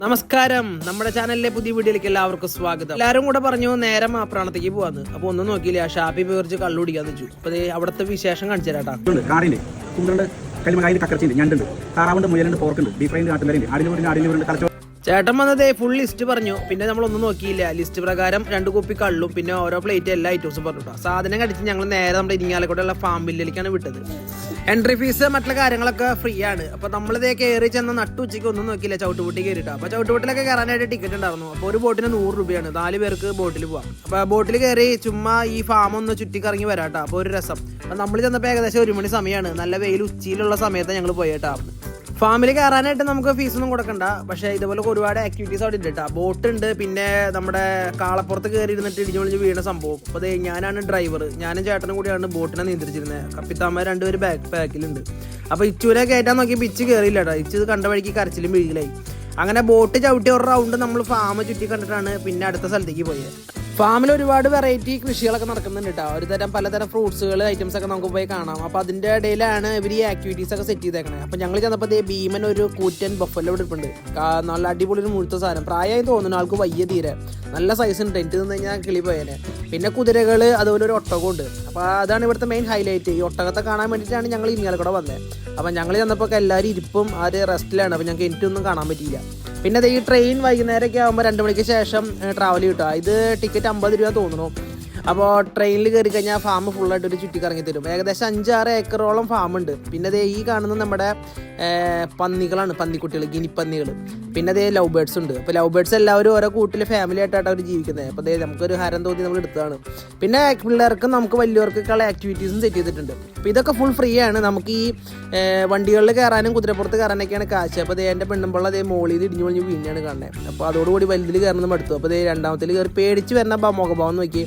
നമസ്കാരം, നമ്മുടെ ചാനലിലെ പുതിയ വീഡിയോയിലേക്ക് എല്ലാവർക്കും സ്വാഗതം. എല്ലാവരും കൂടെ പറഞ്ഞു നേരെ മാപ്രാണത്തേക്ക് പോവാന്ന്. അപ്പൊ ഒന്നും നോക്കിയില്ല, ഷാപ്പി പേർച്ച് കള്ളുടിക്കാന്ന് വെച്ചു. അപ്പൊ അവിടുത്തെ വിശേഷം കാണിച്ചു തരാട്ടാ. കാടില്ലേ കുന്ത്രണ്ട് കല്ലുമകായിൽ കക്കറച്ചിണ്ട് ഞണ്ടുണ്ട് താറാവുണ്ട് മുയലുണ്ട് പോർക്കുണ്ട് ബീഫ് ഫ്രൈ നാട്ടുകാരുണ്ട് അടിലൂരിന്റെ തലച്ചോറ്. ചേട്ടൻ വന്നതേ ഫുൾ ലിസ്റ്റ് പറഞ്ഞു. പിന്നെ നമ്മളൊന്നും നോക്കിയില്ല. ലിസ്റ്റ് പ്രകാരം 2 കുപ്പി കള്ളും പിന്നെ ഓരോ പ്ലേറ്റ് എല്ലാ ഐറ്റംസും പറഞ്ഞു. സാധനം കടിച്ച് ഞങ്ങൾ നേരെ നമ്മുടെ ഇരിങ്ങാലക്കൂടെയുള്ള ഫാം ബില്ലിലേക്കാണ് വിട്ടത്. എൻട്രി ഫീസ് മറ്റുള്ള കാര്യങ്ങളൊക്കെ ഫ്രീ ആണ്. അപ്പൊ നമ്മളിതേ കയറി ചെന്ന നട്ടുച്ചയ്ക്ക് ഒന്നും നോക്കിയില്ല, ചവിട്ടുപൂട്ടി കയറിയിട്ടാ. അപ്പൊ ചവിട്ടുപൂട്ടിലൊക്കെ കയറാനായിട്ട് ടിക്കറ്റ് ഉണ്ടായിരുന്നു. അപ്പോൾ ഒരു ബോട്ടിന് 100 രൂപയാണ്. 4 പേർക്ക് ബോട്ടിൽ പോവാം. അപ്പൊ ബോട്ടിൽ കയറി ചുമ്മാ ഈ ഫാം ഒന്ന് ചുറ്റിക്കറങ്ങി വരാട്ടാ. അപ്പൊ ഒരു രസം. അപ്പൊ നമ്മൾ ചെന്നപ്പോൾ ഏകദേശം 1 മണി സമയമാണ്. നല്ല വെയിൽ ഉച്ചയിലുള്ള സമയത്ത് ഞങ്ങൾ പോയേട്ടാ. ഫാമിൽ കയറാനായിട്ട് നമുക്ക് ഫീസൊന്നും കൊടുക്കണ്ട. പക്ഷേ ഇതുപോലെ ഒരുപാട് ആക്ടിവിറ്റീസ് അവിടെ ഉണ്ട് കേട്ടോ. ബോട്ട് ഉണ്ട്, പിന്നെ നമ്മുടെ കാളപ്പുറത്ത് കയറി ഇരുന്നിട്ട് ഇടിഞ്ഞു പൊളിഞ്ഞ് വീണ സംഭവം. അപ്പോൾ ഞാനാണ് ഡ്രൈവർ, ഞാനും ചേട്ടനും കൂടിയാണ് ബോട്ടിനെ നിയന്ത്രിച്ചിരുന്നത്. കപ്പിത്താന്മാർ 2 പേര് ബാക്കിലുണ്ട്. അപ്പോൾ ഇച്ചുവിനെ കയറ്റാൻ നോക്കിയപ്പോൾ ഇച്ച് കയറിയില്ല കേട്ടോ. ഇച്ച് ഇത് കണ്ട വഴിക്ക് കരച്ചിലും വീഴിലായി. അങ്ങനെ ബോട്ട് ചവിട്ടി ഒരു റൗണ്ട് നമ്മൾ ഫാം ചുറ്റി കണ്ടിട്ടാണ് പിന്നെ അടുത്ത സ്ഥലത്തേക്ക് പോയത്. ഫാമിൽ ഒരുപാട് വെറൈറ്റി കൃഷികളൊക്കെ നടക്കുന്നുണ്ട് കേട്ടോ. ഒരു പലതരം ഫ്രൂട്ട്സുകൾ ഐറ്റംസ് ഒക്കെ നമുക്ക് പോയി കാണാം. അപ്പോൾ അതിൻ്റെ ഇടയിലാണ് ഇവർ ഈ ആക്ടിവിറ്റീസ് ഒക്കെ സെറ്റ് ചെയ്തേക്കണേ. അപ്പോൾ ഞങ്ങൾ ചെന്നപ്പോൾ ഭീമൻ ഒരു കൂറ്റൻ ബഫല്ലോ ഇവിടെ ഇരിപ്പുണ്ട്. നല്ല അടിപൊളി ഒരു മുഴുത്ത സാധനം. പ്രായമായി തോന്നുന്നു ആൾക്ക് വയ്യ തീരെ. നല്ല സൈസ് ഉണ്ട്. എനിക്ക് നിന്ന് കഴിഞ്ഞാൽ കിളി പോയേനെ. പിന്നെ കുതിരകൾ, അതുപോലെ ഒരു ഒട്ടകം ഉണ്ട്. അപ്പോൾ അതാണ് ഇവിടുത്തെ മെയിൻ ഹൈലൈറ്റ്. ഈ ഒട്ടകത്തെ കാണാൻ വേണ്ടിയിട്ടാണ് ഞങ്ങൾ ഇങ്ങാലക്കൂടെ വന്നത്. അപ്പോൾ ഞങ്ങൾ ചെന്നപ്പോൾ എല്ലാവരും ഇരിപ്പും റെസ്റ്റിലാണ്. അപ്പോൾ ഞങ്ങൾക്ക് എനിക്കൊന്നും കാണാൻ പറ്റിയില്ല. പിന്നെ ഈ ട്രെയിൻ വൈകുന്നേരമൊക്കെ ആകുമ്പോൾ 2 മണിക്ക് ശേഷം ട്രാവൽ കിട്ടുക. ഇത് ടിക്കറ്റ് 50 രൂപ തോന്നുന്നു. അപ്പോൾ ട്രെയിനിൽ കയറി കഴിഞ്ഞാൽ ഫാം ഫുള്ളായിട്ട് ഒരു ചുറ്റിക്കറങ്ങി തരും. ഏകദേശം 5-6 ഏക്കറോളം ഫാമുണ്ട്. പിന്നെ ഈ കാണുന്നത് നമ്മുടെ പന്നികളാണ്, പന്നിക്കുട്ടികൾ, ഗിനിപ്പന്നികൾ. പിന്നെ ലവ് ബേർഡ്സ് ഉണ്ട്. അപ്പോൾ ലവ് ബേർഡ്സ് എല്ലാവരും ഓരോ കൂട്ടിൽ ഫാമിലി ആയിട്ടാണ് അവർ ജീവിക്കുന്നത്. അപ്പോൾ നമുക്കൊരു ഹരം തോന്നി നമ്മൾ എടുത്തതാണ്. പിന്നെ പിള്ളേർക്കും നമുക്ക് വലിയവർക്കൊക്കെയുള്ള ആക്ടിവിറ്റീസും സെറ്റ് ചെയ്തിട്ടുണ്ട്. അപ്പോൾ ഇതൊക്കെ ഫുൾ ഫ്രീ ആണ്. നമുക്ക് ഈ വണ്ടികളിൽ കയറാനും കുതിരപ്പുറത്ത് കയറാനൊക്കെയാണ് കാശ്. അപ്പോൾ എൻ്റെ പെണ്ണുമ്പോൾ മോളിൽ ഇടിഞ്ഞു പൊളിഞ്ഞ് വീണാണ് കാണുന്നത്. അപ്പോൾ അതോടുകൂടി വലുതിൽ കയറുന്നത് മടുത്തു. അപ്പോൾ രണ്ടാമത്തിൽ കയറി പേടിച്ച് വരുന്ന മുഖഭാവം നോക്കി.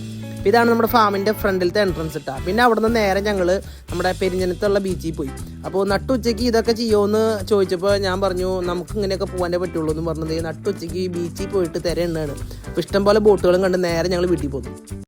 ഇതാണ് നമ്മുടെ ഫാമിൻ്റെ ഫ്രണ്ടിലത്തെ എൻട്രൻസ് ഇട്ടാ. പിന്നെ അവിടെ നിന്ന് നേരെ ഞങ്ങൾ നമ്മുടെ പെരിഞ്ഞനത്തുള്ള ബീച്ചിൽ പോയി. അപ്പോൾ നട്ടുച്ചയ്ക്ക് ഇതൊക്കെ ചെയ്യുമെന്ന് ചോദിച്ചപ്പോൾ ഞാൻ പറഞ്ഞു നമുക്ക് ഇങ്ങനെയൊക്കെ പോകാനേ പറ്റുള്ളൂ എന്ന് പറഞ്ഞത്. നട്ടുച്ചയ്ക്ക് ബീച്ചിൽ പോയിട്ട് തിരയുണ്ടാണ്. അപ്പോൾ ഇഷ്ടംപോലെ ബോട്ടുകളും കണ്ട് നേരെ ഞങ്ങൾ വീട്ടിൽ പോന്നു.